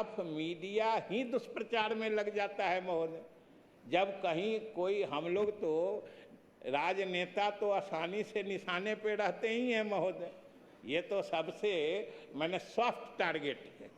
खिलाफ मीडिया ही दुष्प्रचार में लग जाता है महोदय। जब कहीं कोई, हम लोग तो राजनेता तो आसानी से निशाने पे रहते ही हैं महोदय, ये तो सबसे मैंने सॉफ्ट टारगेट है।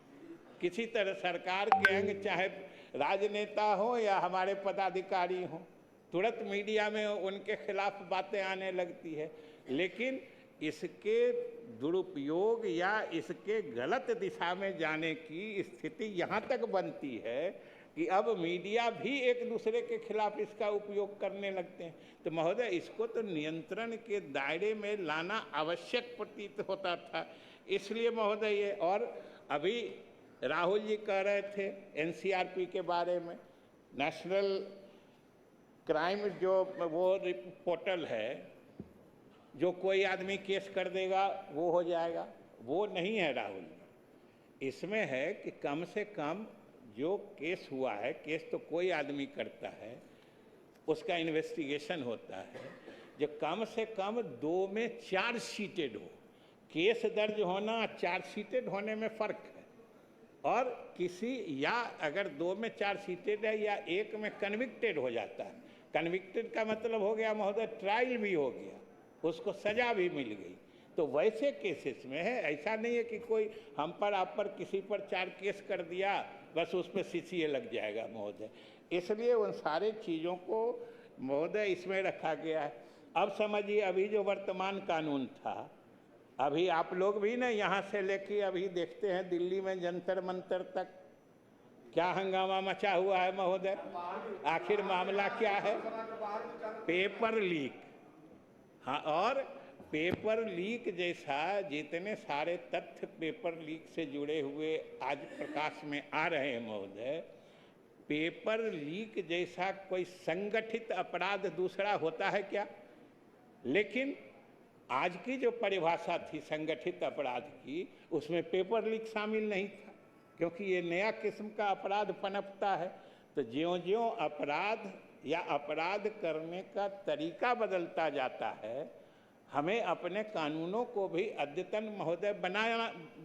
किसी तरह सरकार के अंग, चाहे राजनेता हो या हमारे पदाधिकारी हो, तुरंत मीडिया में उनके खिलाफ बातें आने लगती है। लेकिन इसके दुरुपयोग या इसके गलत दिशा में जाने की स्थिति यहाँ तक बनती है कि अब मीडिया भी एक दूसरे के खिलाफ इसका उपयोग करने लगते हैं। तो महोदय, इसको तो नियंत्रण के दायरे में लाना आवश्यक प्रतीत होता था। इसलिए महोदय ये, और अभी राहुल जी कह रहे थे एनसीआरपी के बारे में, नेशनल क्राइम जो वो पोर्टल है, जो कोई आदमी केस कर देगा वो हो जाएगा, वो नहीं है राहुल। इसमें है कि कम से कम जो केस हुआ है, केस तो कोई आदमी करता है, उसका इन्वेस्टिगेशन होता है, जो कम से कम 2 में चार्जशीटेड हो। केस दर्ज होना, चार्जशीटेड होने में फ़र्क है। और किसी, या अगर 2 में चार्जशीटेड है या 1 में कन्विक्टेड हो जाता है। कन्विक्टेड का मतलब हो गया महोदय ट्रायल भी हो गया, उसको सजा भी मिल गई। तो वैसे केसेस में है, ऐसा नहीं है कि कोई हम पर आप पर किसी पर 4 केस कर दिया बस उस पर सीसीए लग जाएगा महोदय। इसलिए उन सारे चीज़ों को महोदय इसमें रखा गया है। अब समझिए, अभी जो वर्तमान कानून था, अभी आप लोग भी ना यहाँ से लेके अभी देखते हैं दिल्ली में जंतर मंतर तक क्या हंगामा मचा हुआ है महोदय। आखिर मामला क्या है? Paper leak. हाँ, और पेपर लीक जैसा जितने सारे तथ्य पेपर लीक से जुड़े हुए आज प्रकाश में आ रहे हैं महोदय, पेपर लीक जैसा कोई संगठित अपराध दूसरा होता है क्या? लेकिन आज की जो परिभाषा थी संगठित अपराध की, उसमें पेपर लीक शामिल नहीं था, क्योंकि ये नया किस्म का अपराध पनपता है। तो ज्यों-ज्यों अपराध या अपराध करने का तरीका बदलता जाता है, हमें अपने कानूनों को भी अद्यतन महोदय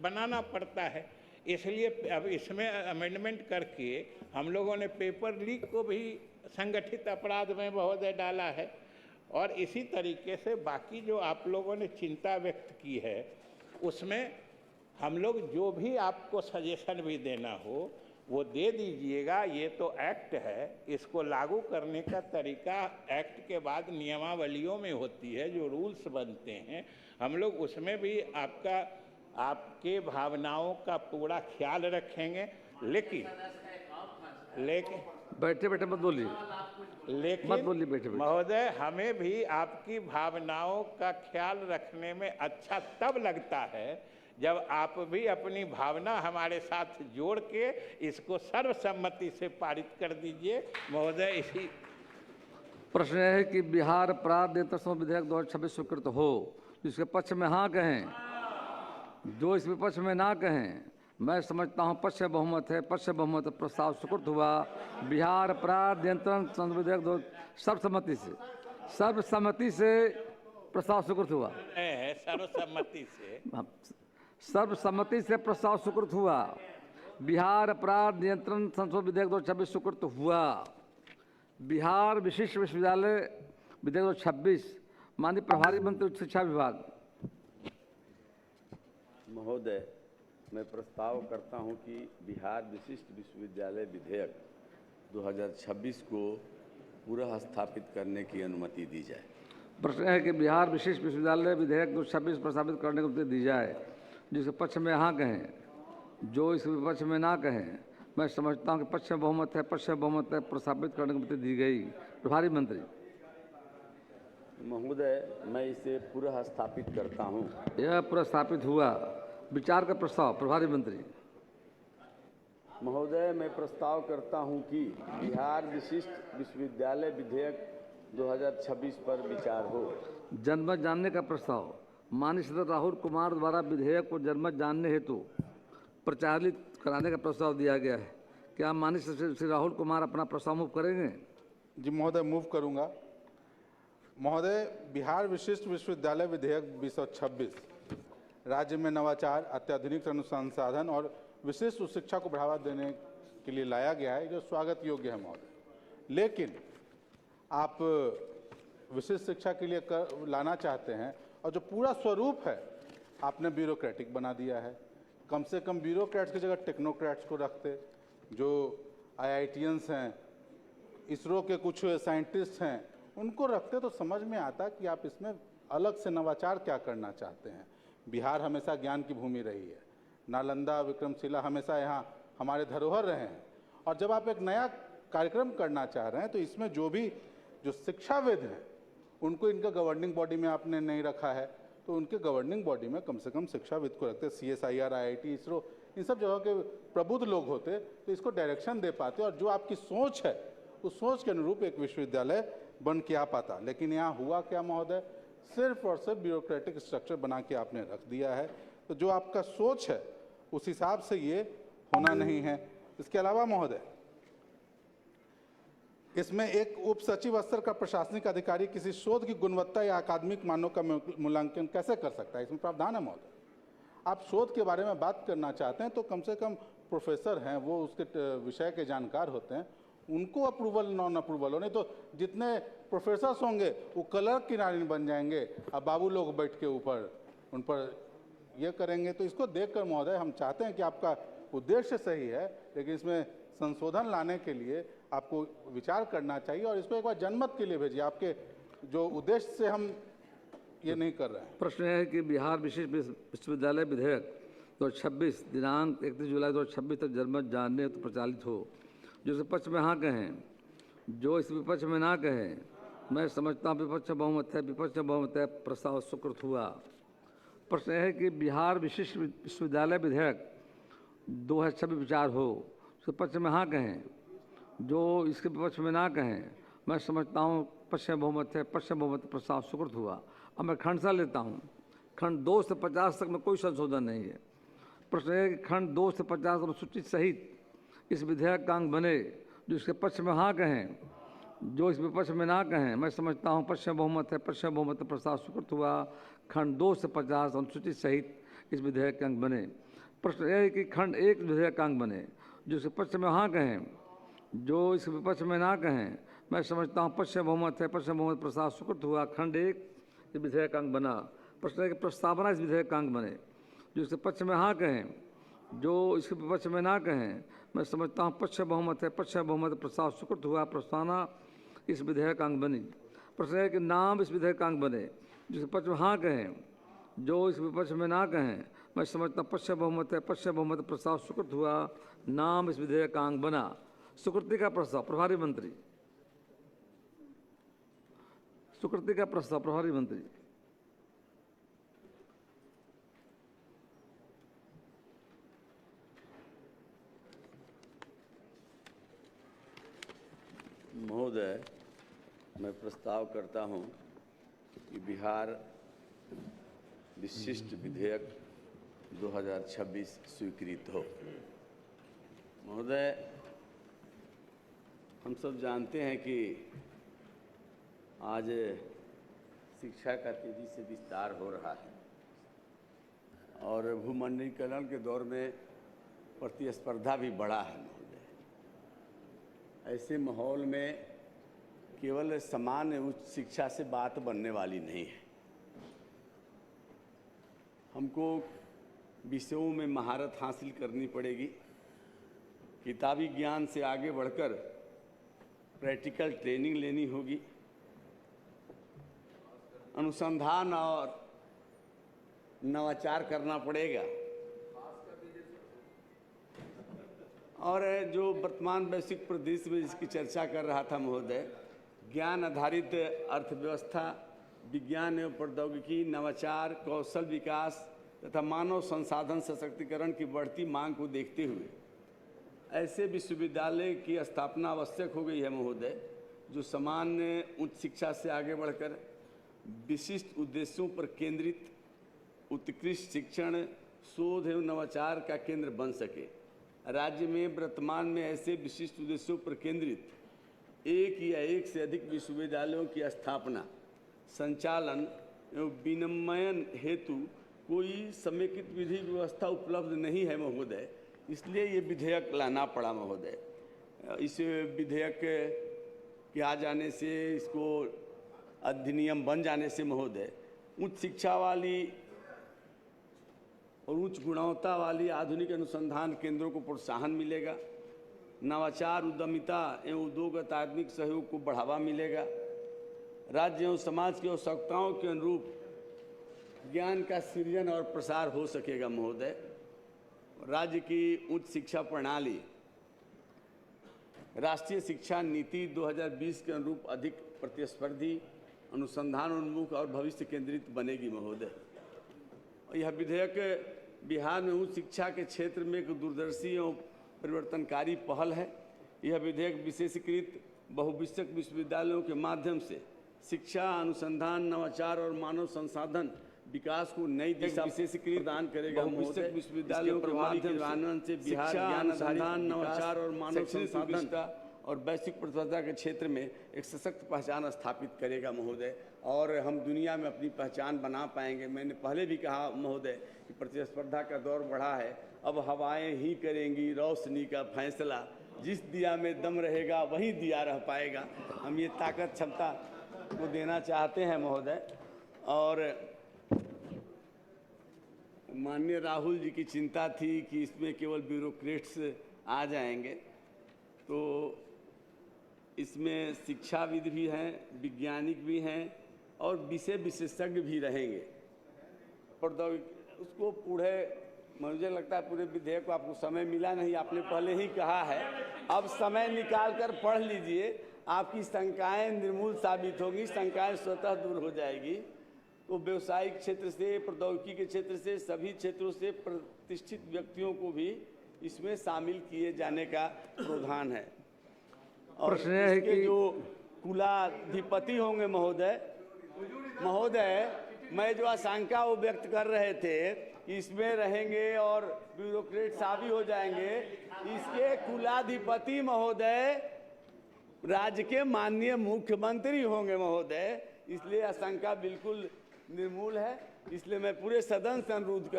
बनाना पड़ता है। इसलिए अब इसमें अमेंडमेंट करके हम लोगों ने पेपर लीक को भी संगठित अपराध में महोदय डाला है। और इसी तरीके से बाकी जो आप लोगों ने चिंता व्यक्त की है, उसमें हम लोग जो भी आपको सजेशन भी देना हो वो दे दीजिएगा। ये तो एक्ट है, इसको लागू करने का तरीका एक्ट के बाद नियमावलियों में होती है, जो रूल्स बनते हैं, हम लोग उसमें भी आपके भावनाओं का पूरा ख्याल रखेंगे। लेकिन बैठे बैठे मत बोलिए, लेकिन मत बोलिए, बैठे बैठे। महोदय, हमें भी आपकी भावनाओं का ख्याल रखने में अच्छा तब लगता है जब आप भी अपनी भावना हमारे साथ जोड़ के इसको सर्वसम्मति से पारित कर दीजिए महोदय। इसी प्रश्न है कि बिहार अपराध नियंत्रण विधेयक 2026 स्वीकृत हो, जिसके पक्ष में हाँ कहें, जो इस विपक्ष में ना कहें। मैं समझता हूँ पक्ष बहुमत है, पक्ष बहुमत प्रस्ताव स्वीकृत हुआ। बिहार अपराध नियंत्रण विधेयक सर्वसम्मति से प्रस्ताव स्वीकृत हुआ। सर्वसम्मति से प्रस्ताव स्वीकृत हुआ। बिहार अपराध नियंत्रण संशोधन विधेयक 2026 स्वीकृत हुआ। बिहार विशिष्ट विश्वविद्यालय विधेयक 2026। माननीय प्रभारी मंत्री उच्च शिक्षा विभाग। महोदय, मैं प्रस्ताव करता हूं कि बिहार विशिष्ट विश्वविद्यालय विधेयक 2026 को पुनः स्थापित करने की अनुमति दी जाए। प्रश्न है कि बिहार विशिष्ट विश्वविद्यालय विधेयक 2026 प्रस्तावित करने की अनुमति दी जाए, जिसके पक्ष में हाँ कहें, जो इस विपक्ष में ना कहें। मैं समझता हूं कि पक्ष में बहुमत है, पक्ष में बहुमत है प्रस्तावित करने की अनुमति दी गई। प्रभारी मंत्री। महोदय, मैं इसे पुनः स्थापित करता हूं। यह प्रस्तावित हुआ। विचार का प्रस्ताव। प्रभारी मंत्री। महोदय, मैं प्रस्ताव करता हूं कि बिहार विशिष्ट विश्वविद्यालय विधेयक 2026 पर विचार हो। जनमत जानने का प्रस्ताव। माननीय सदस्य राहुल कुमार द्वारा विधेयक को जनमत जानने हेतु प्रचारित कराने का प्रस्ताव दिया गया है। क्या माननीय सदस्य श्री राहुल कुमार अपना प्रस्ताव मूव करेंगे? जी महोदय, मूव करूंगा। महोदय, बिहार विशिष्ट विश्वविद्यालय विधेयक 2026 राज्य में नवाचार, अत्याधुनिक संसाधन और विशिष्ट उच्च शिक्षा को बढ़ावा देने के लिए लाया गया है, जो स्वागत योग्य है महोदय। लेकिन आप विशिष्ट शिक्षा के लिए लाना चाहते हैं और जो पूरा स्वरूप है आपने ब्यूरोक्रेटिक बना दिया है। कम से कम ब्यूरोक्रेट्स की जगह टेक्नोक्रेट्स को रखते, जो IITians हैं, इसरो के कुछ साइंटिस्ट हैं, उनको रखते तो समझ में आता कि आप इसमें अलग से नवाचार क्या करना चाहते हैं। बिहार हमेशा ज्ञान की भूमि रही है, नालंदा विक्रमशिला हमेशा यहाँ हमारे धरोहर रहे हैं, और जब आप एक नया कार्यक्रम करना चाह रहे हैं तो इसमें जो शिक्षाविद हैं उनको इनका गवर्निंग बॉडी में आपने नहीं रखा है, तो उनके गवर्निंग बॉडी में कम से कम शिक्षाविद को रखते। CSIR, IIT, इसरो, इन सब जगह के प्रबुद्ध लोग होते तो इसको डायरेक्शन दे पाते और जो आपकी सोच है उस सोच के अनुरूप एक विश्वविद्यालय बन के आ पाता। लेकिन यहाँ हुआ क्या महोदय, सिर्फ और सिर्फ ब्यूरोक्रेटिक स्ट्रक्चर बना के आपने रख दिया है। तो जो आपका सोच है उस हिसाब से ये होना नहीं है। इसके अलावा महोदय, इसमें एक उप सचिव स्तर का प्रशासनिक अधिकारी किसी शोध की गुणवत्ता या अकादमिक मानों का मूल्यांकन कैसे कर सकता है? इसमें प्रावधान है महोदय। आप शोध के बारे में बात करना चाहते हैं तो कम से कम प्रोफेसर हैं, वो उसके विषय के जानकार होते हैं, उनको अप्रूवल नॉन अप्रूवल हो, नहीं तो जितने प्रोफेसर्स होंगे वो कलर किनारे बन जाएंगे, अब बाबू लोग बैठ के ऊपर उन पर ये करेंगे। तो इसको देखकर महोदय हम चाहते हैं कि आपका उद्देश्य सही है, लेकिन इसमें संशोधन लाने के लिए आपको विचार करना चाहिए और इसको एक बार जनमत के लिए भेजिए। आपके जो उद्देश्य से हम ये नहीं कर रहे हैं। प्रश्न है कि बिहार विशिष्ट विश्वविद्यालय विधेयक 2026 दिनांक 31 जुलाई 2026 तक जनमत जानने तो प्रचालित हो, जो इस पक्ष में हाँ कहें, जो इस विपक्ष में ना कहें। मैं समझता हूँ विपक्ष बहुमत है, विपक्ष बहुमत है, प्रस्ताव स्वीकृत हुआ। प्रश्न है कि बिहार विशिष्ट विश्वविद्यालय विधेयक 2026 विचार हो, उसके पक्ष में हाँ कहें, जो इसके विपक्ष में ना कहें। मैं समझता हूँ पश्चिम बहुमत है, पश्चिम बहुमत प्रस्ताव स्वीकृत हुआ। अब मैं खंड सा लेता हूँ। खंड 2 से 50 तक में कोई संशोधन नहीं है। प्रश्न है कि खंड 2 से 50 अनुसूचित सहित इस विधेयक का अंग बने, जो इसके पक्ष में हाँ कहें, जो इस विपक्ष में ना कहें। मैं समझता हूँ पश्चिम बहुमत है, पश्चिम बहुमत प्रस्ताव स्वीकृत हुआ। खंड 2 से 50 अनुसूचित सहित इस विधेयक के अंग बने। प्रश्न यह है कि खंड 1 विधेयक का अंग बने, जो इसके पक्ष में हाँ कहें, जो इस विपक्ष में ना कहें। मैं समझता हूँ पश्चिम बहुमत है, पश्चिम बहुमत प्रस्ताव स्वीकृत हुआ। खंड 1 इस विधेयक का अंग बना। प्रश्न है कि प्रस्तावना इस विधेयक का अंग बने, जो इसके पक्ष में हाँ कहें, जो इसके विपक्ष में ना कहें। मैं समझता हूँ पश्चिम बहुमत है, पश्चिम बहुमत प्रस्ताव स्वीकृत हुआ। प्रस्तावना इस विधेयक का अंग बनी। प्रश्न है कि नाम इस विधेयक का अंग बने, जिसके पक्ष में हाँ कहें, जो इस विपक्ष में ना कहें। मैं समझता हूँ पश्चिम बहुमत है, पश्चिम बहुमत प्रस्ताव स्वीकृत हुआ। नाम इस विधेयक का अंग बना। स्वीकृति का प्रस्ताव प्रभारी मंत्री। स्वीकृति का प्रस्ताव प्रभारी मंत्री। महोदय, मैं प्रस्ताव करता हूं कि बिहार विशिष्ट विधेयक 2026 स्वीकृत हो। महोदय, हम सब जानते हैं कि आज शिक्षा का तेजी से विस्तार हो रहा है और भूमंडलीकरण के दौर में प्रतिस्पर्धा भी बढ़ा है। महोदय, ऐसे माहौल में केवल सामान्य उच्च शिक्षा से बात बनने वाली नहीं है। हमको विषयों में महारत हासिल करनी पड़ेगी। किताबी ज्ञान से आगे बढ़कर प्रैक्टिकल ट्रेनिंग लेनी होगी। अनुसंधान और नवाचार करना पड़ेगा। और जो वर्तमान वैश्विक परिदृश्य में जिसकी चर्चा कर रहा था महोदय, ज्ञान आधारित अर्थव्यवस्था, विज्ञान एवं प्रौद्योगिकी, नवाचार, कौशल विकास तथा मानव संसाधन सशक्तिकरण की बढ़ती मांग को देखते हुए ऐसे विश्वविद्यालय की स्थापना आवश्यक हो गई है महोदय, जो सामान्य उच्च शिक्षा से आगे बढ़कर विशिष्ट उद्देश्यों पर केंद्रित उत्कृष्ट शिक्षण, शोध एवं नवाचार का केंद्र बन सके। राज्य में वर्तमान में ऐसे विशिष्ट उद्देश्यों पर केंद्रित एक या एक से अधिक विश्वविद्यालयों की स्थापना, संचालन एवं विनियमन हेतु कोई समेकित विधि व्यवस्था उपलब्ध नहीं है महोदय। इसलिए ये विधेयक लाना पड़ा महोदय। इस विधेयक के आ जाने से, इसको अधिनियम बन जाने से महोदय, उच्च शिक्षा वाली और उच्च गुणवत्ता वाली आधुनिक अनुसंधान केंद्रों को प्रोत्साहन मिलेगा, नवाचार, उद्यमिता एवं उद्योग अकादमिक सहयोग को बढ़ावा मिलेगा, राज्य एवं समाज की आवश्यकताओं के अनुरूप ज्ञान का सृजन और प्रसार हो सकेगा महोदय। राज्य की उच्च शिक्षा प्रणाली राष्ट्रीय शिक्षा नीति 2020 के अनुरूप अधिक प्रतिस्पर्धी, अनुसंधान उन्मुख और भविष्य केंद्रित बनेगी महोदय। यह विधेयक बिहार में उच्च शिक्षा के क्षेत्र में एक दूरदर्शी एवं परिवर्तनकारी पहल है। यह विधेयक विशेषीकृत बहुविषयक विश्वविद्यालयों के माध्यम से शिक्षा, अनुसंधान, नवाचार और मानव संसाधन विकास को नई दिशा विशेषीकृत प्रदान करेगा। बहुविषयक विश्वविद्यालयों के माध्यम से बिहार ज्ञान, अनुसंधान, नवाचार और मानव संसाधन और वैश्विक प्रतिस्पर्धा के क्षेत्र में एक सशक्त पहचान स्थापित करेगा महोदय, और हम दुनिया में अपनी पहचान बना पाएंगे। मैंने पहले भी कहा महोदय कि प्रतिस्पर्धा का दौर बढ़ा है, अब हवाएं ही करेंगी रोशनी का फैसला, जिस दिया में दम रहेगा वही दिया रह पाएगा। हम ये ताकत क्षमता को देना चाहते हैं महोदय। और माननीय राहुल जी की चिंता थी कि इसमें केवल ब्यूरोक्रेट्स आ जाएंगे, तो इसमें शिक्षाविद भी हैं, वैज्ञानिक भी हैं और विषय विशेषज्ञ भी रहेंगे। प्रौद्योगिकी उसको पूरे, मुझे लगता है पूरे विधेयक को आपको समय मिला नहीं, आपने पहले ही कहा है। अब समय निकाल कर पढ़ लीजिए, आपकी शंकाएं निर्मूल साबित होगी, शंकाएं स्वतः दूर हो जाएगी। तो व्यवसायिक क्षेत्र से, प्रौद्योगिकी के क्षेत्र से, सभी क्षेत्रों से प्रतिष्ठित व्यक्तियों को भी इसमें शामिल किए जाने का प्रावधान है। और प्रश्न है इसके कि जो कुलाधिपति होंगे महोदय, मैं जो आशंका वो व्यक्त कर रहे थे कि इसमें रहेंगे और ब्यूरोक्रेट हावी हो जाएंगे, इसके कुलाधिपति महोदय राज्य के माननीय मुख्यमंत्री होंगे महोदय, इसलिए आशंका बिल्कुल निर्मूल है। इसलिए मैं पूरे सदन से अनुरोध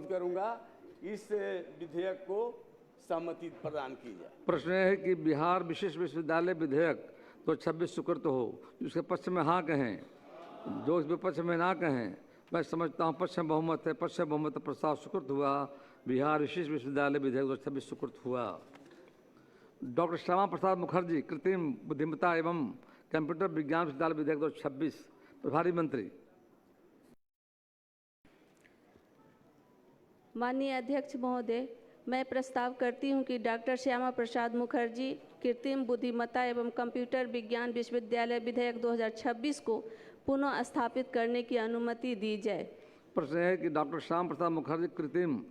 करूंगा इस विधेयक को सहमति प्रदान की जाए। प्रश्न है कि बिहार विशेष विश्वविद्यालय विधेयक तो 26 स्वीकृत हो, जिसके पक्ष में हाँ कहें, जो इस विपक्ष में ना कहें। मैं समझता हूँ पक्ष में बहुमत है, पक्ष में बहुमत प्रस्ताव स्वीकृत हुआ। बिहार विशेष विश्वविद्यालय विधेयक 2026 स्वीकृत हुआ। डॉक्टर श्यामा प्रसाद मुखर्जी कृत्रिम बुद्धिमत्ता एवं कंप्यूटर विज्ञान विश्वविद्यालय विधेयक 2026 प्रभारी मंत्री। माननीय अध्यक्ष महोदय, मैं प्रस्ताव करती हूं कि डॉक्टर श्यामा प्रसाद मुखर्जी कृत्रिम बुद्धिमत्ता एवं कंप्यूटर विज्ञान विश्वविद्यालय विधेयक 2026 को पुनः स्थापित करने की अनुमति दी जाए। प्रश्न है कि डॉक्टर श्यामा प्रसाद मुखर्जी कृत्रिम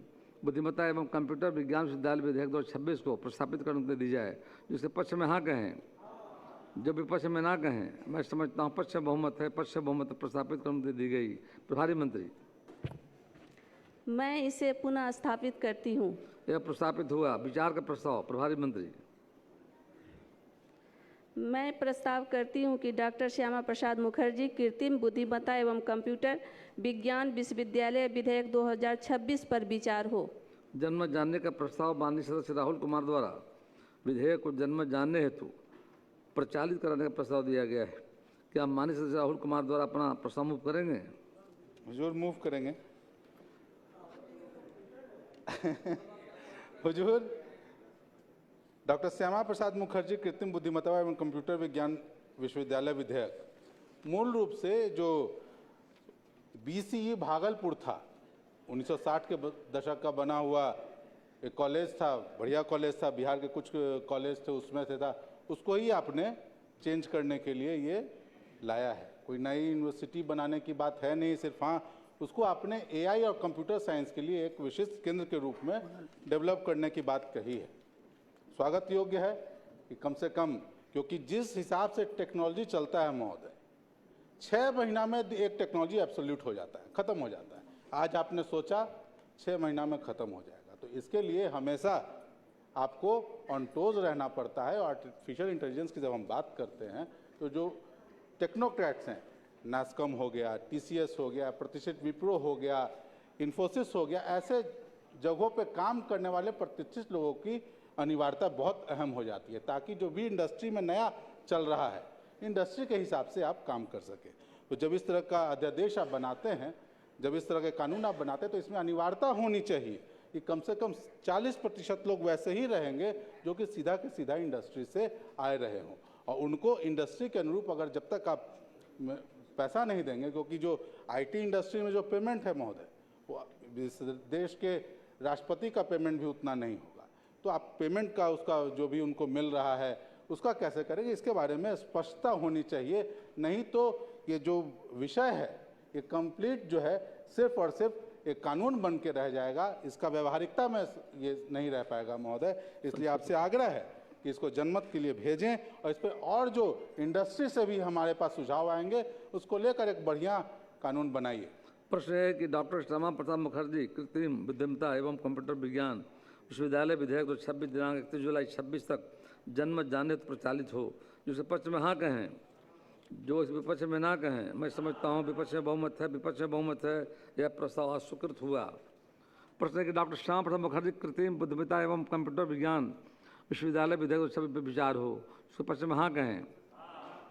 बुद्धिमत्ता एवं कंप्यूटर विज्ञान विश्वविद्यालय विधेयक 2026 को प्रस्तापित करने दी जाए, जिसके पक्ष में हाँ कहें, जो विपक्ष में ना कहें। मैं समझता हूँ पक्ष में बहुमत है, पक्ष में बहुमत प्रस्तापित करने दी गई। प्रभारी मंत्री। मैं इसे पुनः स्थापित करती हूँ। यह प्रस्तापित हुआ। विचार का प्रस्ताव। प्रभारी मंत्री। मैं प्रस्ताव करती हूँ कि डॉक्टर श्यामा प्रसाद मुखर्जी कृत्रिम बुद्धिमत्ता एवं कंप्यूटर विज्ञान विश्वविद्यालय विधेयक 2026 पर विचार हो। जनमत जानने का प्रस्ताव माननीय सदस्य राहुल कुमार द्वारा विधेयक को जनमत जानने हेतु प्रचालित कराने का प्रस्ताव दिया गया है। क्या माननीय सदस्य राहुल कुमार द्वारा अपना प्रस्ताव मूव करेंगे? हुजूर मूव करेंगे। हुजूर, डॉक्टर श्यामा प्रसाद मुखर्जी कृत्रिम बुद्धिमत्ता एवं कंप्यूटर विज्ञान विश्वविद्यालय विधेयक मूल रूप से जो BCE भागलपुर था, 1960 के दशक का बना हुआ एक कॉलेज था, बढ़िया कॉलेज था, बिहार के कुछ कॉलेज थे उसमें से था, उसको ही आपने चेंज करने के लिए ये लाया है। कोई नई यूनिवर्सिटी बनाने की बात है नहीं, सिर्फ हाँ उसको आपने AI और कंप्यूटर साइंस के लिए एक विशिष्ट केंद्र के रूप में डेवलप करने की बात कही है। स्वागत योग्य है कि कम से कम, क्योंकि जिस हिसाब से टेक्नोलॉजी चलता है महोदय, 6 महीना में एक टेक्नोलॉजी एब्सोल्यूट हो जाता है, खत्म हो जाता है। आज आपने सोचा 6 महीना में खत्म हो जाएगा, तो इसके लिए हमेशा आपको ऑन टोज रहना पड़ता है। और आर्टिफिशियल इंटेलिजेंस की जब हम बात करते हैं तो जो टेक्नोक्रेट्स हैं, नास्कॉम हो गया, TCS हो गया, प्रतिष्ठित विप्रो हो गया, इन्फोसिस हो गया, ऐसे जगहों पे काम करने वाले प्रतिष्ठित लोगों की अनिवार्यता बहुत अहम हो जाती है, ताकि जो भी इंडस्ट्री में नया चल रहा है इंडस्ट्री के हिसाब से आप काम कर सके। तो जब इस तरह का अध्यादेश आप बनाते हैं, जब इस तरह के कानून आप बनाते हैं, तो इसमें अनिवार्यता होनी चाहिए कि कम से कम 40% लोग वैसे ही रहेंगे जो कि सीधा के सीधा इंडस्ट्री से आए रहे हों, और उनको इंडस्ट्री के अनुरूप अगर जब तक आप पैसा नहीं देंगे, क्योंकि जो आईटी इंडस्ट्री में जो पेमेंट है महोदय, वो इस देश के राष्ट्रपति का पेमेंट भी उतना नहीं होगा, तो आप पेमेंट का उसका जो भी उनको मिल रहा है उसका कैसे करेंगे, इसके बारे में स्पष्टता होनी चाहिए। नहीं तो ये जो विषय है ये कंप्लीट जो है सिर्फ और सिर्फ एक कानून बन के रह जाएगा, इसका व्यवहारिकता में ये नहीं रह पाएगा महोदय। इसलिए आपसे आग्रह है कि इसको जनमत के लिए भेजें, और इस पर और जो इंडस्ट्री से भी हमारे पास सुझाव आएंगे उसको लेकर एक बढ़िया कानून बनाइए। प्रश्न है कि डॉक्टर श्यामा प्रसाद मुखर्जी कृत्रिम बुद्धिमत्ता एवं कंप्यूटर विज्ञान विश्वविद्यालय विधेयक 2026 दिनांक 31 जुलाई 26 तक जनमत जानने तो प्रचालित हो, जिसके पक्ष में हाँ कहें, जो इस विपक्ष में ना कहें। मैं समझता हूँ विपक्ष में बहुमत है, विपक्ष में बहुमत है, यह प्रस्ताव आज स्वीकृत हुआ। प्रश्न है कि डॉक्टर श्यामा प्रसाद मुखर्जी कृत्रिम बुद्धिमत्ता एवं कंप्यूटर विज्ञान विश्वविद्यालय विधेयक 2026 पर विचार हो, उसके पक्ष में हाँ कहें,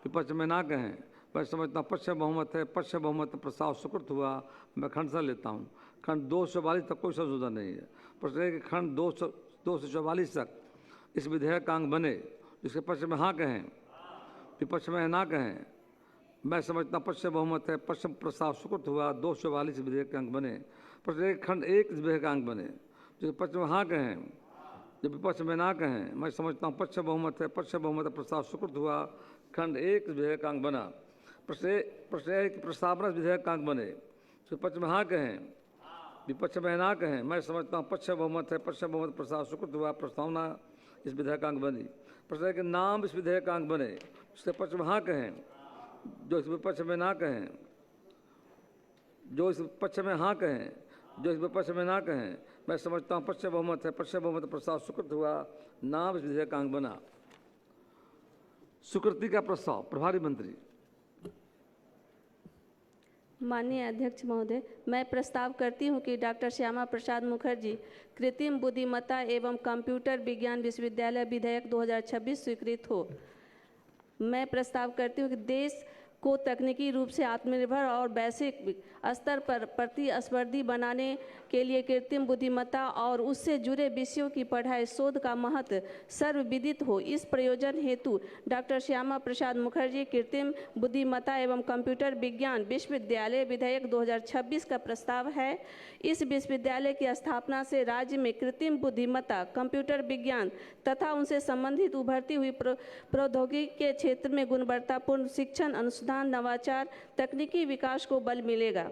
विपक्ष में ना कहें। मैं समझता हूँ पक्ष में बहुमत है, पक्ष में बहुमत प्रस्ताव स्वीकृत हुआ। मैं खंड से लेता हूँ, खंड 244 तक कोई संशोधन नहीं है। प्रश्न है कि खंड 244 तक इस विधेयक का अंग बने, इसके पक्ष में हाँ कहें, विपक्ष में ना कहें। मैं समझता हूँ पक्ष में बहुमत है, पक्ष में प्रस्ताव स्वीकृत हुआ। 244 विधेयक का अंग बने। प्रश्न है कि खंड 1 इस विधेयक का अंग बने, जिसके पक्ष में हाँ कहें, जब विपक्ष में ना कहें। मैं समझता हूँ पक्ष में बहुमत है, पक्ष में बहुमत प्रस्ताव स्वीकृत हुआ। खंड 1 इस विधेयक का अंग बना। प्रश्न है कि प्रस्तावना इस विधेयक का अंग बने, इसके पक्ष में हाँ कहें, विपक्ष में ना कहें। मैं समझता हूँ पक्ष में बहुमत है, पक्ष में बहुमत प्रस्ताव स्वीकृत हुआ। प्रस्तावना इस विधेयक का अंग बनी। प्रश्न है कि नाम इस विधेयक का अंग बने, इसके पक्ष में हाँ कहें, जो इस विपक्ष में ना कहें, जो इस पक्ष में हाँ कहें, जो इस विपक्ष में ना कहें। मैं समझता हूँ पक्ष में बहुमत है, पक्ष में बहुमत प्रस्ताव स्वीकृत हुआ। नाम इस विधेयक का अंग बना। स्वीकृति का प्रस्ताव प्रभारी मंत्री। माननीय अध्यक्ष महोदय, मैं प्रस्ताव करती हूं कि डॉक्टर श्यामा प्रसाद मुखर्जी कृत्रिम बुद्धिमत्ता एवं कंप्यूटर विज्ञान विश्वविद्यालय विधेयक 2026 स्वीकृत हो। मैं प्रस्ताव करती हूं कि देश को तकनीकी रूप से आत्मनिर्भर और वैश्विक स्तर पर प्रतिस्पर्धी बनाने के लिए कृत्रिम बुद्धिमत्ता और उससे जुड़े विषयों की पढ़ाई शोध का महत्व सर्वविदित हो। इस प्रयोजन हेतु डॉक्टर श्यामा प्रसाद मुखर्जी कृत्रिम बुद्धिमत्ता एवं कंप्यूटर विज्ञान विश्वविद्यालय विधेयक 2026 का प्रस्ताव है। इस विश्वविद्यालय की स्थापना से राज्य में कृत्रिम बुद्धिमत्ता, कंप्यूटर विज्ञान तथा उनसे संबंधित उभरती हुई प्रौद्योगिकी के क्षेत्र में गुणवत्तापूर्ण शिक्षण, अनुसंधान, नवाचार, तकनीकी विकास को बल मिलेगा।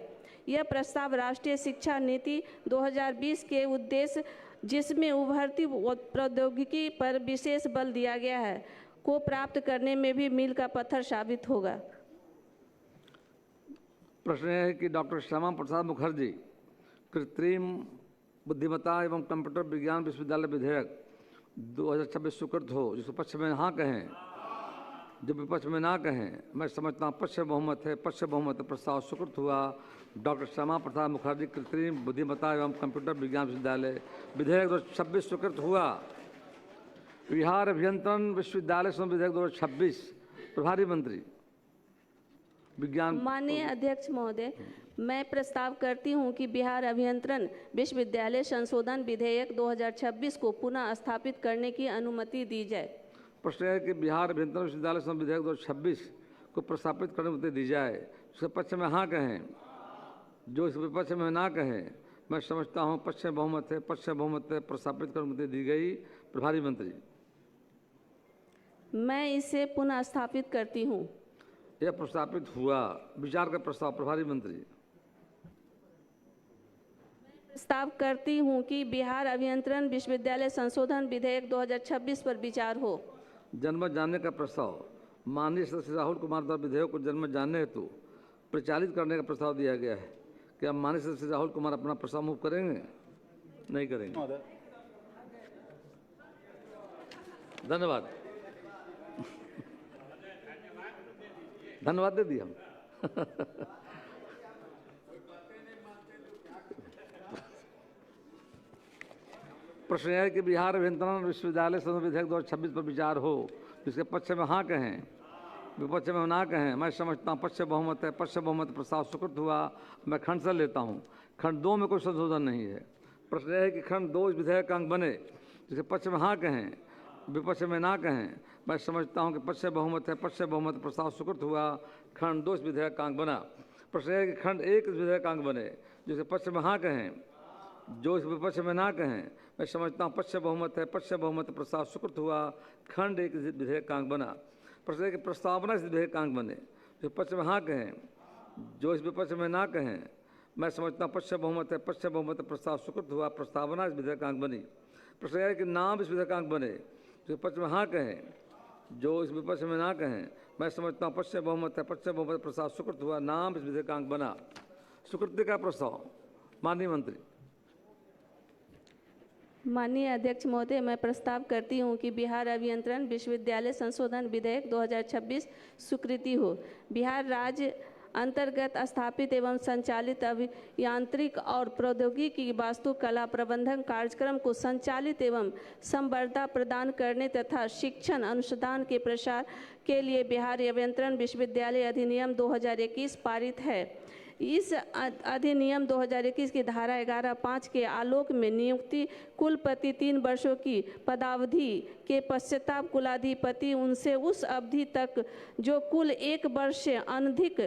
यह प्रस्ताव राष्ट्रीय शिक्षा नीति 2020 के उद्देश्य, जिसमें उभरती प्रौद्योगिकी पर विशेष बल दिया गया है, को प्राप्त करने में भी मील का पत्थर साबित होगा। प्रश्न है कि डॉक्टर श्यामा प्रसाद मुखर्जी कृत्रिम बुद्धिमत्ता एवं कंप्यूटर विज्ञान विश्वविद्यालय विधेयक 2026 स्वीकृत हो, जिसके पक्ष में हाँ कहें, जब विपक्ष में ना कहें। मैं समझता हूँ पक्ष में बहुमत है, पक्ष में बहुमत प्रस्ताव स्वीकृत हुआ। डॉक्टर श्यामा प्रसाद मुखर्जी कृत्रिम बुद्धिमत्ता एवं कंप्यूटर विज्ञान विश्वविद्यालय विधेयक 2026 स्वीकृत हुआ। बिहार अभियंत्रण विश्वविद्यालय विधेयक 2026 प्रभारी मंत्री विज्ञान। माननीय अध्यक्ष महोदय, मैं प्रस्ताव करती हूं कि बिहार अभियंत्रण विश्वविद्यालय संशोधन विधेयक 2026 को पुनः स्थापित करने की अनुमति दी जाए। प्रश्न है कि बिहार अभियंत्रण विश्वविद्यालय विधेयक 2026 को प्रस्तावित करने की अनुमति दी जाए। उसके पक्ष में हाँ कहें, जो इस विपक्ष में ना कहें। मैं समझता हूँ पक्ष में बहुमत है, पक्ष में बहुमत प्रस्तावित करने की अनुमति दी गई। प्रभारी मंत्री। मैं इसे पुनः स्थापित करती हूँ। यह प्रस्तावित हुआ। विचार का प्रस्ताव प्रभारी मंत्री। प्रस्ताव करती हूँ कि बिहार अभियंत्रण विश्वविद्यालय संशोधन विधेयक 2026 पर विचार हो। जनमत जानने का प्रस्ताव माननीय सदस्य राहुल कुमार द्वारा विधेयक को जनमत जानने हेतु प्रचालित करने का प्रस्ताव दिया गया है। क्या माननीय सदस्य राहुल कुमार अपना प्रस्ताव मूव करेंगे? नहीं करेंगे। धन्यवाद। धन्यवाद दे दिया हम। प्रश्न यह है कि बिहार अभियंत्रण विश्वविद्यालय संशोधन विधेयक 2026 पर विचार हो, जिसके पक्ष में हाँ कहें, विपक्ष में ना कहें। मैं समझता हूँ पक्ष बहुमत है। पक्ष बहुमत प्रस्ताव स्वीकृत हुआ। मैं खंड से लेता हूँ। खंड 2 में कोई संशोधन नहीं है। प्रश्न यह है कि खंड 2 इस विधेयक का अंग बने, जिसके पक्ष में हाँ कहें, विपक्ष में ना कहें। मैं समझता हूँ कि पक्ष बहुमत है। पक्ष बहुमत प्रस्ताव स्वीकृत हुआ। खंड 2 इस विधेयक का अंग बना। प्रश्न यह है कि खंड 1 इस विधेयक का अंग बने, जिसके पक्ष में हाँ कहें, जो इस विपक्ष में ना कहें। मैं समझता हूँ पक्ष बहुमत है। पक्ष बहुमत प्रस्ताव स्वीकृत हुआ। खंड 1 इस विधेयक का अंग बना। प्रश्न है कि प्रस्तावना इस विधेयक का अंग बने, जो पक्ष में हाँ कहें, जो इस विपक्ष में ना कहें। मैं समझता हूँ पक्ष बहुमत है। पक्ष बहुमत प्रस्ताव स्वीकृत हुआ। प्रस्तावना इस विधेयक का अंग बनी। प्रश्न है कि नाम इस विधेयक का अंग बने, जो पक्ष में हाँ कहें, जो इस विपक्ष में ना कहें। मैं समझता हूँ पक्ष बहुमत है। पक्ष बहुमत प्रस्ताव स्वीकृत हुआ। नाम इस विधेयक का अंग बना। स्वीकृति का प्रस्ताव। माननीय मंत्री। माननीय अध्यक्ष महोदय, मैं प्रस्ताव करती हूं कि बिहार अभियंत्रण विश्वविद्यालय संशोधन विधेयक 2026 स्वीकृति हो। बिहार राज्य अंतर्गत स्थापित एवं संचालित अभियांत्रिक और प्रौद्योगिकी वास्तुकला प्रबंधन कार्यक्रम को संचालित एवं संवर्धना प्रदान करने तथा शिक्षण अनुसंधान के प्रसार के लिए बिहार अभियंत्रण विश्वविद्यालय अधिनियम 2021 पारित है। इस अधिनियम 2021 की धारा 11(5) के आलोक में नियुक्ति कुलपति 3 वर्षों की पदावधि के पश्चात कुलाधिपति उनसे उस अवधि तक जो कुल 1 वर्ष से अधिक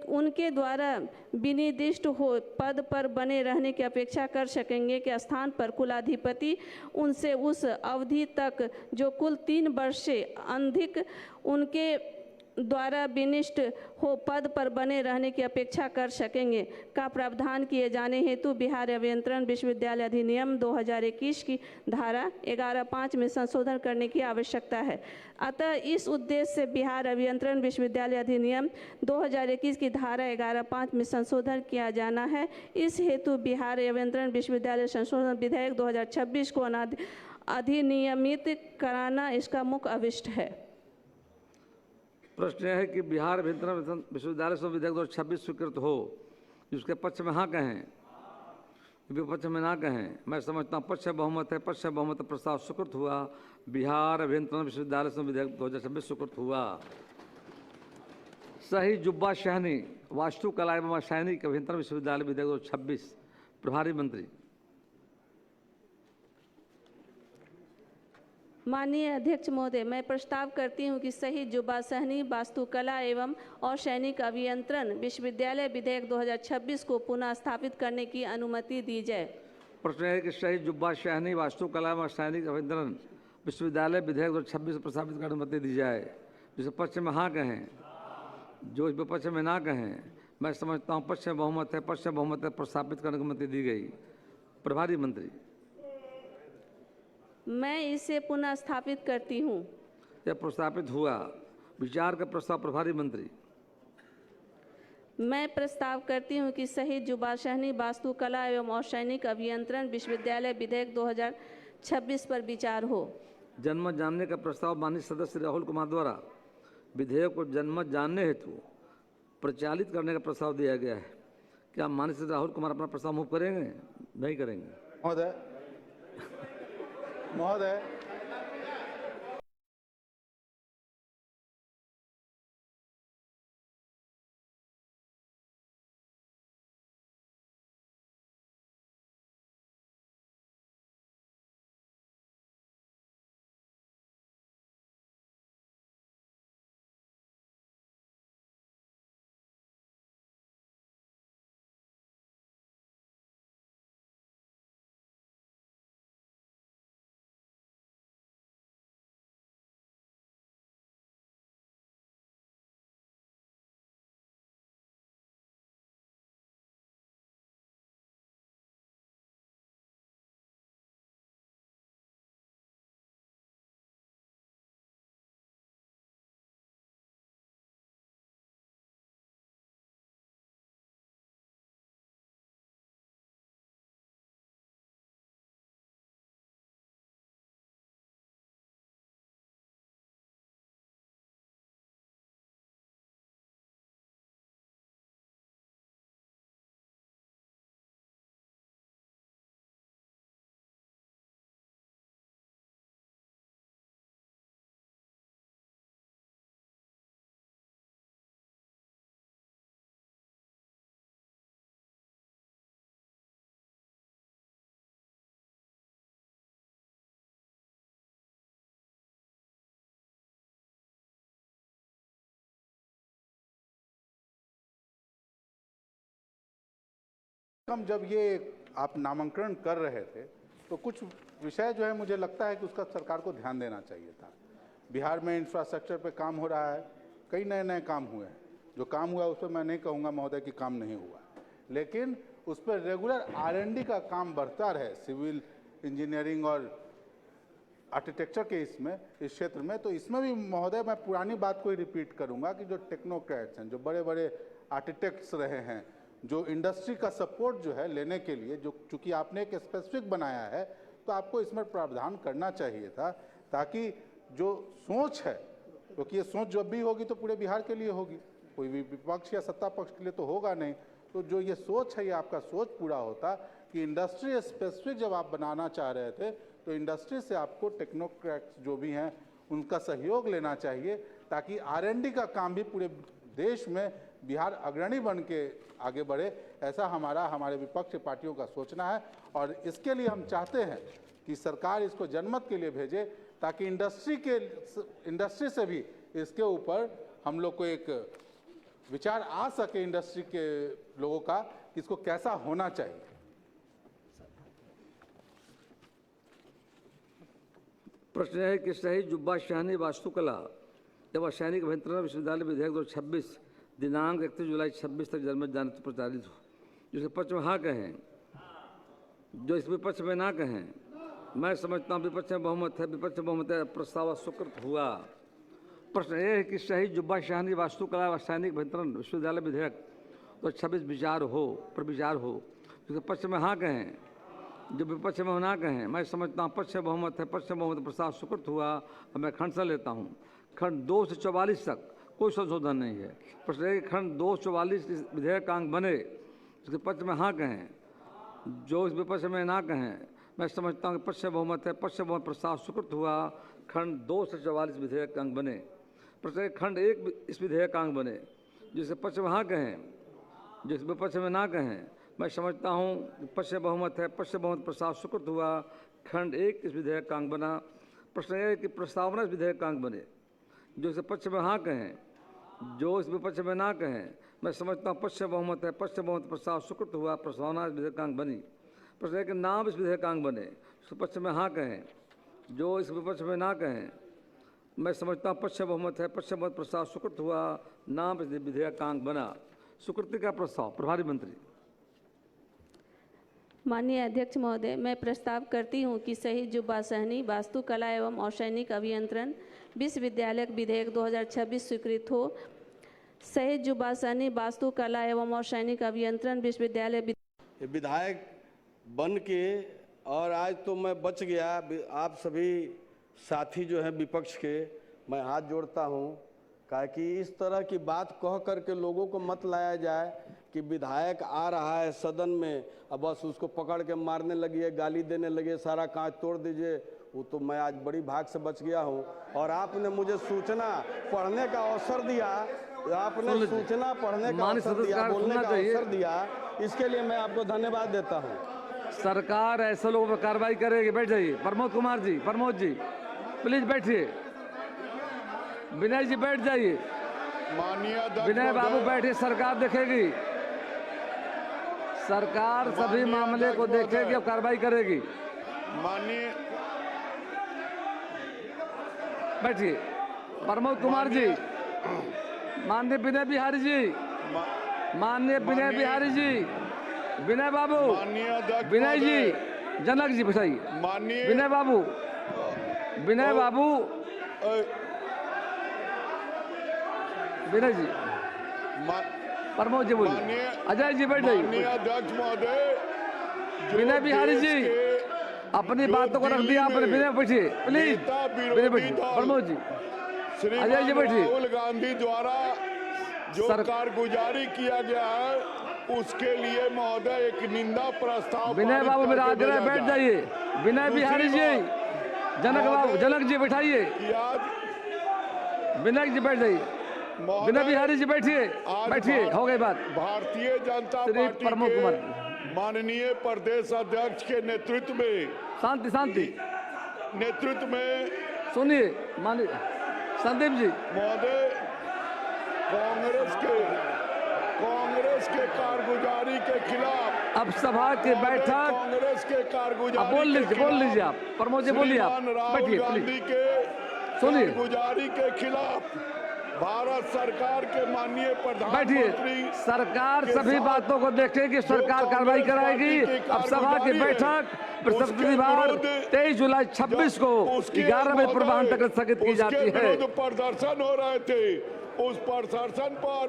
उनके द्वारा विनिर्दिष्ट हो पद पर बने रहने की अपेक्षा कर सकेंगे के स्थान पर कुलाधिपति उनसे उस अवधि तक जो कुल 3 वर्ष से अधिक उनके द्वारा विनिष्ट हो पद पर बने रहने की अपेक्षा कर सकेंगे का प्रावधान किए जाने हेतु बिहार अभियंत्रण विश्वविद्यालय अधिनियम 2021 की धारा 11(5) में संशोधन करने की आवश्यकता है। अतः इस उद्देश्य से बिहार अभियंत्रण विश्वविद्यालय अधिनियम 2021 की धारा 11(5) में संशोधन किया जाना है। इस हेतु बिहार अभियंत्रण विश्वविद्यालय संशोधन विधेयक 2026 को अधिनियमित कराना इसका मुख्य अभिष्ट है। प्रश्न यह है कि बिहार अभियंत्रण विश्वविद्यालय संशोधन विधेयक 2026 स्वीकृत हो, जिसके पक्ष में हाँ कहें, विपक्ष में ना कहें। मैं समझता हूँ पक्ष बहुमत है। पक्ष बहुमत प्रस्ताव स्वीकृत हुआ। बिहार अभियंत्रण विश्वविद्यालय संशोधन विधेयक 2026 स्वीकृत हुआ। सही जुब्बा शहनी वास्तुकला एवं सैनिक अभियंत्रण विश्वविद्यालय विधेयक 2026 प्रभारी मंत्री। माननीय अध्यक्ष महोदय, मैं प्रस्ताव करती हूं कि शहीद जुब्बा सहनी वास्तुकला एवं और सैनिक अभियंत्रण विश्वविद्यालय विधेयक 2026 को पुनः स्थापित करने की अनुमति दी जाए। प्रश्न है कि शहीद जुब्बा सहनी वास्तुकला एवं सैनिक अभियंत्रण विश्वविद्यालय विधेयक 2026 को प्रस्तावित करने की अनुमति दी जाए। जिसके पक्ष में हाँ कहें, जो इस विपक्ष में ना कहें। मैं समझता हूँ पक्ष बहुमत है। पक्ष बहुमत प्रस्तावित करने की अनुमति दी गई। प्रभारी मंत्री। मैं इसे पुनः स्थापित करती हूँ। यह प्रस्तावित हुआ। विचार का प्रस्ताव प्रभारी मंत्री। मैं प्रस्ताव करती हूँ कि शहीद जुब्बा सहनी वास्तुकला एवं और सैनिक अभियंत्रण विश्वविद्यालय विधेयक 2026 पर विचार हो। जनमत जानने का प्रस्ताव माननीय सदस्य राहुल कुमार द्वारा विधेयक को जनमत जानने हेतु प्रचालित करने का प्रस्ताव दिया गया है। क्या माननीय सदस्य राहुल कुमार अपना प्रस्ताव मूव करेंगे? नहीं करेंगे। महोदय कम जब ये आप नामांकन कर रहे थे तो कुछ विषय जो है मुझे लगता है कि उसका सरकार को ध्यान देना चाहिए था। बिहार में इंफ्रास्ट्रक्चर पे काम हो रहा है, कई नए नए काम हुए हैं। जो काम हुआ उस पर मैं नहीं कहूँगा महोदय कि काम नहीं हुआ, लेकिन उस पर रेगुलर R&D का काम बढ़ता रहे सिविल इंजीनियरिंग और आर्किटेक्चर के इस क्षेत्र में। तो इसमें भी महोदय मैं पुरानी बात को ही रिपीट करूंगा कि जो टेक्नोक्रेट्स हैं, जो बड़े बड़े आर्किटेक्ट्स रहे हैं, जो इंडस्ट्री का सपोर्ट जो है लेने के लिए, जो चूंकि आपने एक स्पेसिफिक बनाया है तो आपको इसमें प्रावधान करना चाहिए था, ताकि जो सोच है, क्योंकि ये सोच जब भी होगी तो पूरे बिहार के लिए होगी, कोई भी विपक्ष या सत्ता पक्ष के लिए तो होगा नहीं। तो जो ये सोच है, ये आपका सोच पूरा होता कि इंडस्ट्री स्पेसिफिक जब आप बनाना चाह रहे थे तो इंडस्ट्री से आपको टेक्नोक्रेट्स जो भी हैं उनका सहयोग लेना चाहिए, ताकि R&D का काम भी पूरे देश में बिहार अग्रणी बन के आगे बढ़े। ऐसा हमारे विपक्षी पार्टियों का सोचना है, और इसके लिए हम चाहते हैं कि सरकार इसको जनमत के लिए भेजे, ताकि इंडस्ट्री से भी इसके ऊपर हम लोग को एक विचार आ सके, इंडस्ट्री के लोगों का, कि इसको कैसा होना चाहिए। प्रश्न है कि शहीद जुब्बा शाहनी वास्तुकला एवं सैनिक अभियंत्रण विश्वविद्यालय विधेयक 2026 दिनांक 31 जुलाई 26 तक जनमत जाने तो प्रचारित हो, जिसके पक्ष में हाँ कहें, जो इस विपक्ष में ना कहें। मैं समझता हूँ विपक्ष में बहुमत है, विपक्ष में बहुमत है, प्रस्ताव स्वीकृत हुआ। प्रश्न यह है कि शहीद जुब्बा शाहनी वास्तुकला व सैनिक अभियंत्रण विश्वविद्यालय विधेयक 2026 विचार हो, जिसके पक्ष में हाँ कहें, जो विपक्ष में ना कहें। मैं समझता हूँ पक्ष में बहुमत है, पक्ष में बहुमत प्रस्ताव स्वीकृत हुआ। अब मैं खंड से लेता हूँ। खंड 2 से 44 तक कोई संशोधन नहीं है। प्रश्न है कि खंड 2 से 44 इस विधेयक का अंग बने, इसके पक्ष में हाँ कहें, जो इस विपक्ष में ना कहें। मैं समझता हूँ कि पक्ष में बहुमत है, पक्ष में बहुमत प्रस्ताव स्वीकृत हुआ। खंड 2 से 44 विधेयक का अंग बने। प्रश्न है खंड 1 इस विधेयक का अंग बने, जिसके पक्ष में हाँ कहें, जो इस विपक्ष में ना कहें। मैं समझता हूँ पक्ष में बहुमत है, पक्ष में बहुमत प्रस्ताव स्वीकृत हुआ। खंड 1 इस विधेयक का अंग बना। प्रश्न यह है कि प्रस्तावना इस विधेयक का अंग बने, जो इस पक्ष में हाँ कहें, जो इस विपक्ष में ना कहें। मैं समझता हूँ पक्ष में बहुमत है, पक्ष में बहुमत प्रस्ताव स्वीकृत हुआ। प्रस्तावना इस विधेयक का अंग बनी। प्रश्न है कि नाम इस विधेयक का अंग बने, इस पक्ष में हाँ कहें, जो इस विपक्ष में ना कहें। मैं समझता हूँ पक्ष में बहुमत है, पक्ष में बहुमत प्रस्ताव स्वीकृत हुआ। नाम इस विधेयक का अंग बना। स्वीकृति का प्रस्ताव प्रभारी मंत्री। माननीय अध्यक्ष महोदय, मैं प्रस्ताव करती हूं कि शहीद जुब्बा सहनी वास्तुकला एवं असैनिक अभियंत्रण विश्वविद्यालय विधेयक 2026 स्वीकृत हो। शहीद जुब्बा सहनी वास्तुकला एवं असैनिक अभियंत्रण विश्वविद्यालय विधायक बन के, और आज तो मैं बच गया। आप सभी साथी जो हैं विपक्ष के, मैं हाथ जोड़ता हूं, कि इस तरह की बात कह करके लोगों को मत लाया जाए कि विधायक आ रहा है सदन में अब बस उसको पकड़ के मारने लगिए, गाली देने लगे, सारा कांच तोड़ दीजिए। वो तो मैं आज बड़ी भाग से बच गया हूँ, और आपने मुझे सूचना पढ़ने का अवसर दिया, आपने सूचना पढ़ने का अवसर दिया, बोलने का अवसर दिया, इसके लिए मैं आपको धन्यवाद देता हूँ। सरकार ऐसे लोगों पर कार्रवाई करेगी। बैठ जाइए। प्रमोद कुमार जी, प्रमोद जी प्लीज बैठिए। विनय जी बैठ जाइए। विनय बाबू बैठिए, सरकार देखेगी, सरकार सभी मामले को देखेगी और कार्रवाई करेगी। माननीय बैठिए। प्रमोद कुमार जी, माननीय विनय बिहारी जी, माननीय विनय बिहारी जी, विनय बाबू, विनय जी, जनक जी बताइए। माननीय विनय बाबू, विनय बाबू, विनय जी, प्रमोद जी बोलिए। अजय जी बैठ जाइए। अध्यक्ष महोदय, विनय बिहारी जी अपनी बातों को रख दिया आपने। विनय बैठिए प्लीज। विनय बैठिए। प्रमोद जी, अजय जी बैठिए। राहुल गांधी द्वारा जो कारगुजारी किया गया है उसके लिए महोदय एक निंदा प्रस्ताव। विनय बाबू विराज रहे, बैठ जाइए। विनय बिहारी जी, जनक बाबू, जनक जी बैठाइए। विनय जी बैठ जाइए। विनय बिहारी जी बैठिए, बैठिए, हो गई बात। भारतीय जनता पार्टी प्रमोद कुमार, माननीय प्रदेश अध्यक्ष के नेतृत्व में, शांति शांति, नेतृत्व में सुनिए माननीय संदीप जी, महोदय, कांग्रेस के कांग्रेस के कारगुजारी के खिलाफ, अब सभा की बैठक, कांग्रेस के कारगुजारी बोल लीजिए आप, प्रमोद जी बोलिए आप, श्रीमान राहुल बैठिए गांधी प्लीज, के सुनिए। कारगुजारी के खिलाफ भारत सरकार के माननीय बैठिए। प्रधानमंत्री सरकार के सभी साथ बातों को देखेगी, सरकार कार्रवाई कराएगी। अब सभा की बैठक बृहस्पतिवार 23 जुलाई 26 को 11 बजे पूर्वाह्न तक स्थगित की जाती है। प्रदर्शन हो रहे थे, उस प्रदर्शन पर